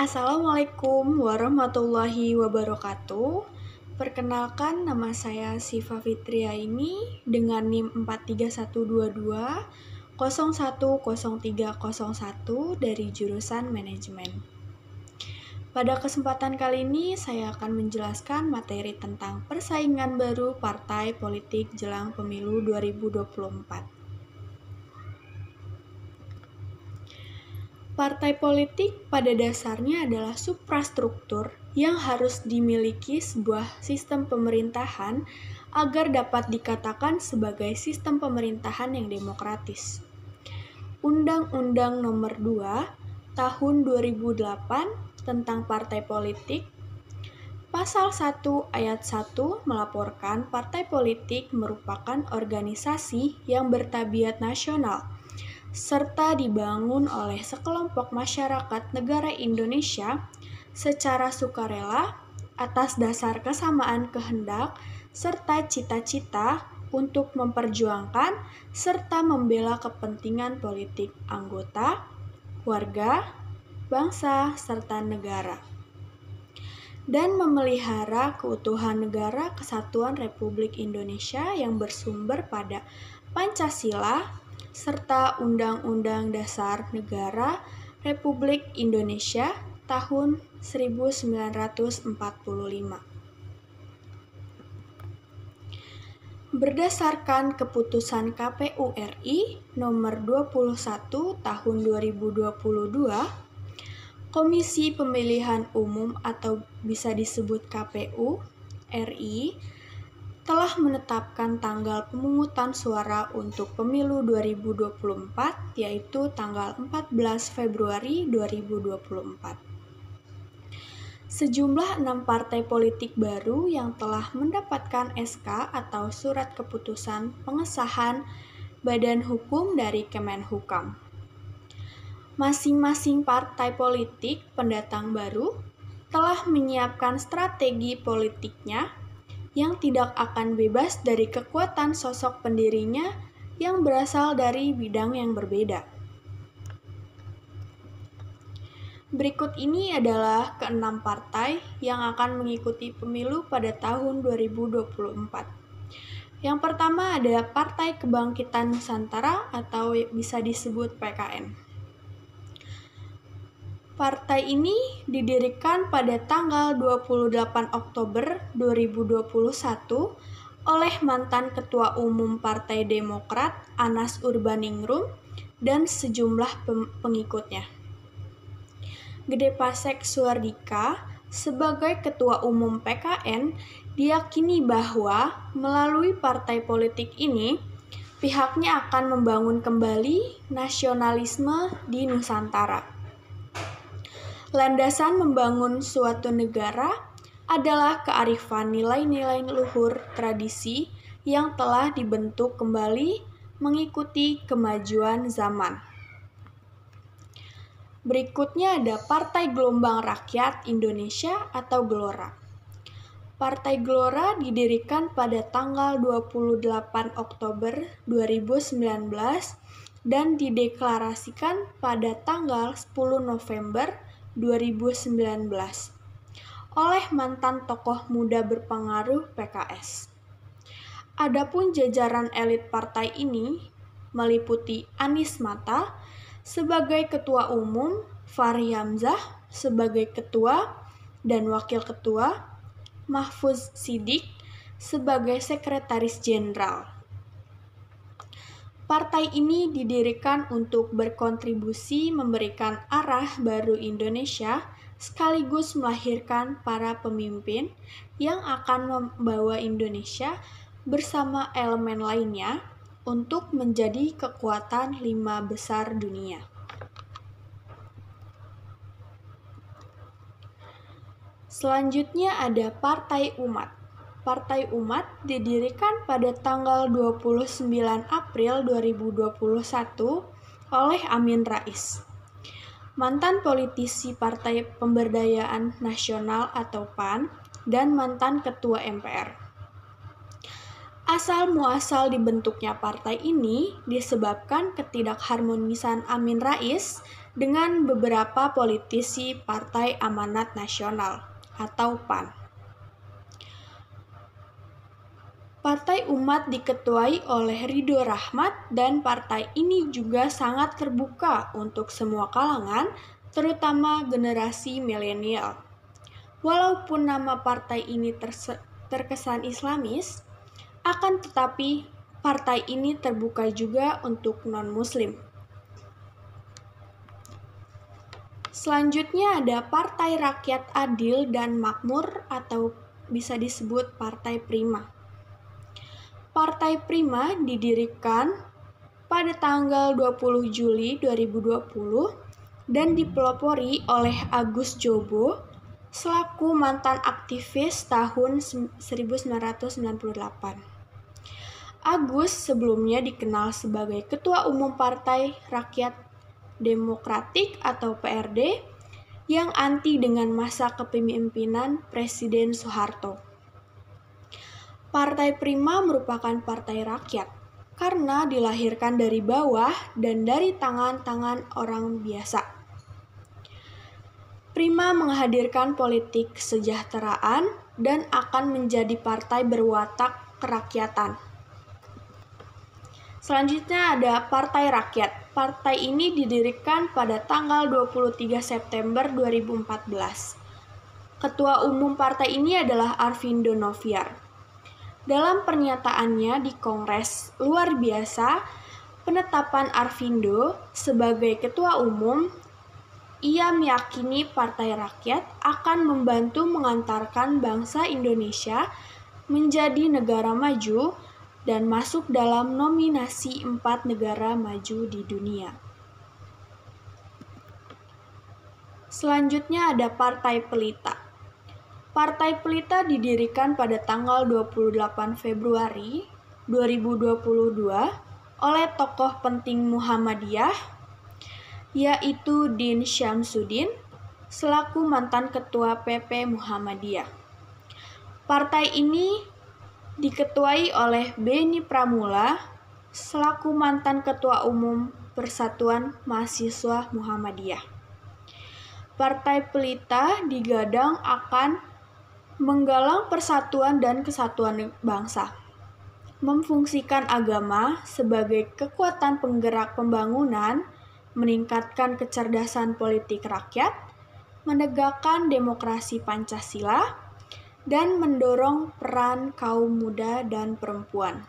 Assalamualaikum warahmatullahi wabarakatuh. Perkenalkan, nama saya Siva Fitria ini dengan NIM 43122 010301 dari jurusan Manajemen. Pada kesempatan kali ini saya akan menjelaskan materi tentang persaingan baru partai politik jelang pemilu 2024. Partai politik pada dasarnya adalah suprastruktur yang harus dimiliki sebuah sistem pemerintahan agar dapat dikatakan sebagai sistem pemerintahan yang demokratis. Undang-Undang Nomor 2 Tahun 2008 tentang Partai Politik, Pasal 1 Ayat 1 melaporkan partai politik merupakan organisasi yang bertabiat nasional serta dibangun oleh sekelompok masyarakat negara Indonesia secara sukarela atas dasar kesamaan kehendak serta cita-cita untuk memperjuangkan serta membela kepentingan politik anggota, warga, bangsa, serta negara, dan memelihara keutuhan negara Kesatuan Republik Indonesia yang bersumber pada Pancasila serta Undang-Undang Dasar Negara Republik Indonesia tahun 1945. Berdasarkan keputusan KPU RI nomor 21 tahun 2022, Komisi Pemilihan Umum atau bisa disebut KPU RI telah menetapkan tanggal pemungutan suara untuk pemilu 2024, yaitu tanggal 14 Februari 2024. Sejumlah 6 partai politik baru yang telah mendapatkan SK atau Surat Keputusan Pengesahan Badan Hukum dari Kemenhukam. Masing-masing partai politik pendatang baru telah menyiapkan strategi politiknya yang tidak akan bebas dari kekuatan sosok pendirinya yang berasal dari bidang yang berbeda. Berikut ini adalah ke-6 partai yang akan mengikuti pemilu pada tahun 2024. Yang pertama ada Partai Kebangkitan Nusantara atau bisa disebut PKN. Partai ini didirikan pada tanggal 28 Oktober 2021 oleh mantan Ketua Umum Partai Demokrat Anas Urbaningrum dan sejumlah pengikutnya. Gede Pasek Suardika sebagai Ketua Umum PKN diyakini bahwa melalui partai politik ini pihaknya akan membangun kembali nasionalisme di Nusantara. Landasan membangun suatu negara adalah kearifan nilai-nilai luhur tradisi yang telah dibentuk kembali mengikuti kemajuan zaman. Berikutnya ada Partai Gelombang Rakyat Indonesia atau Gelora. Partai Gelora didirikan pada tanggal 28 Oktober 2019 dan dideklarasikan pada tanggal 10 November 2019 oleh mantan tokoh muda berpengaruh PKS. Adapun jajaran elit partai ini meliputi Anies Mata sebagai ketua umum, Fachri Hamzah sebagai ketua dan wakil ketua, Mahfuz Siddiq sebagai sekretaris jenderal. Partai ini didirikan untuk berkontribusi memberikan arah baru Indonesia sekaligus melahirkan para pemimpin yang akan membawa Indonesia bersama elemen lainnya untuk menjadi kekuatan 5 besar dunia. Selanjutnya ada Partai Umat. Partai Umat didirikan pada tanggal 29 April 2021 oleh Amin Rais, mantan politisi Partai Pemberdayaan Nasional atau PAN dan mantan Ketua MPR. Asal-muasal dibentuknya partai ini disebabkan ketidakharmonisan Amin Rais dengan beberapa politisi Partai Amanat Nasional atau PAN. Partai Umat diketuai oleh Ridho Rahmat dan partai ini juga sangat terbuka untuk semua kalangan, terutama generasi milenial. Walaupun nama partai ini terkesan Islamis, akan tetapi partai ini terbuka juga untuk non-Muslim. Selanjutnya ada Partai Rakyat Adil dan Makmur atau bisa disebut Partai Prima. Partai Prima didirikan pada tanggal 20 Juli 2020 dan dipelopori oleh Agus Jobo selaku mantan aktivis tahun 1998. Agus sebelumnya dikenal sebagai Ketua Umum Partai Rakyat Demokratik atau PRD yang anti dengan masa kepemimpinan Presiden Soeharto. Partai Prima merupakan partai rakyat karena dilahirkan dari bawah dan dari tangan-tangan orang biasa. Prima menghadirkan politik kesejahteraan dan akan menjadi partai berwatak kerakyatan. Selanjutnya ada Partai Rakyat. Partai ini didirikan pada tanggal 23 September 2014. Ketua umum partai ini adalah Arvindo Noviar. Dalam pernyataannya di Kongres luar biasa penetapan Arvindo sebagai ketua umum, ia meyakini Partai Rakyat akan membantu mengantarkan bangsa Indonesia menjadi negara maju dan masuk dalam nominasi 4 negara maju di dunia. Selanjutnya ada Partai Pelita. Partai Pelita didirikan pada tanggal 28 Februari 2022 oleh tokoh penting Muhammadiyah, yaitu Din Syamsuddin, selaku mantan ketua PP Muhammadiyah. Partai ini diketuai oleh Beni Pramula, selaku mantan ketua umum Persatuan Mahasiswa Muhammadiyah. Partai Pelita digadang akan menggalang persatuan dan kesatuan bangsa, memfungsikan agama sebagai kekuatan penggerak pembangunan, meningkatkan kecerdasan politik rakyat, menegakkan demokrasi Pancasila, dan mendorong peran kaum muda dan perempuan.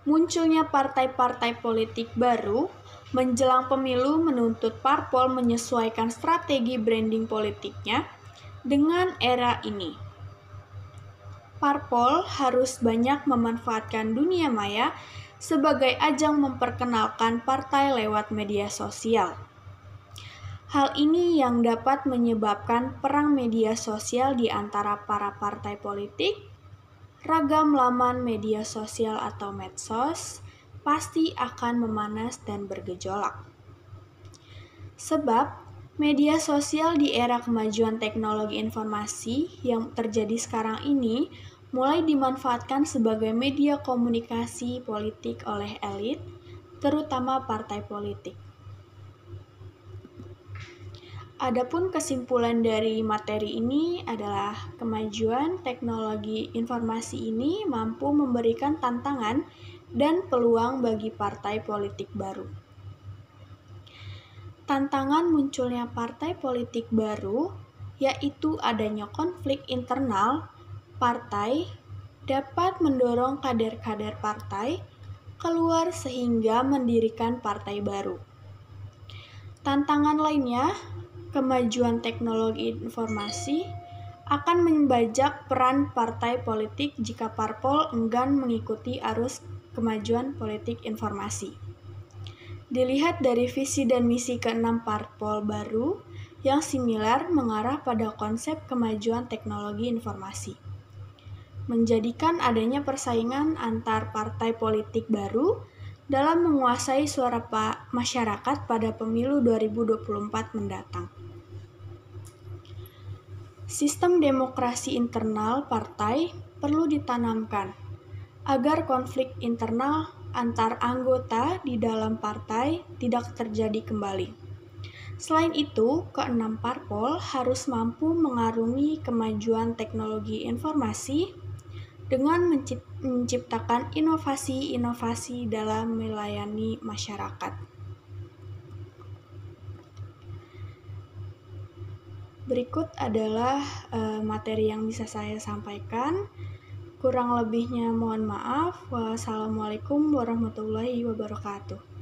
Munculnya partai-partai politik baru menjelang pemilu menuntut parpol menyesuaikan strategi branding politiknya dengan era ini. Parpol harus banyak memanfaatkan dunia maya sebagai ajang memperkenalkan partai lewat media sosial. Hal ini yang dapat menyebabkan perang media sosial di antara para partai politik, ragam laman media sosial atau medsos, pasti akan memanas dan bergejolak. Sebab, media sosial di era kemajuan teknologi informasi yang terjadi sekarang ini mulai dimanfaatkan sebagai media komunikasi politik oleh elit, terutama partai politik. Adapun kesimpulan dari materi ini adalah kemajuan teknologi informasi ini mampu memberikan tantangan dan peluang bagi partai politik baru. Tantangan munculnya partai politik baru yaitu adanya konflik internal partai dapat mendorong kader-kader partai keluar sehingga mendirikan partai baru. Tantangan lainnya, kemajuan teknologi informasi akan membajak peran partai politik jika parpol enggan mengikuti arus kemajuan politik informasi. Dilihat dari visi dan misi ke-6 parpol baru yang similar mengarah pada konsep kemajuan teknologi informasi, menjadikan adanya persaingan antar partai politik baru dalam menguasai suara masyarakat pada pemilu 2024 mendatang. Sistem demokrasi internal partai perlu ditanamkan agar konflik internal antar anggota di dalam partai tidak terjadi kembali. Selain itu, keenam parpol harus mampu mengarungi kemajuan teknologi informasi dengan menciptakan inovasi-inovasi dalam melayani masyarakat. Berikut adalah materi yang bisa saya sampaikan. Kurang lebihnya mohon maaf. Wassalamualaikum warahmatullahi wabarakatuh.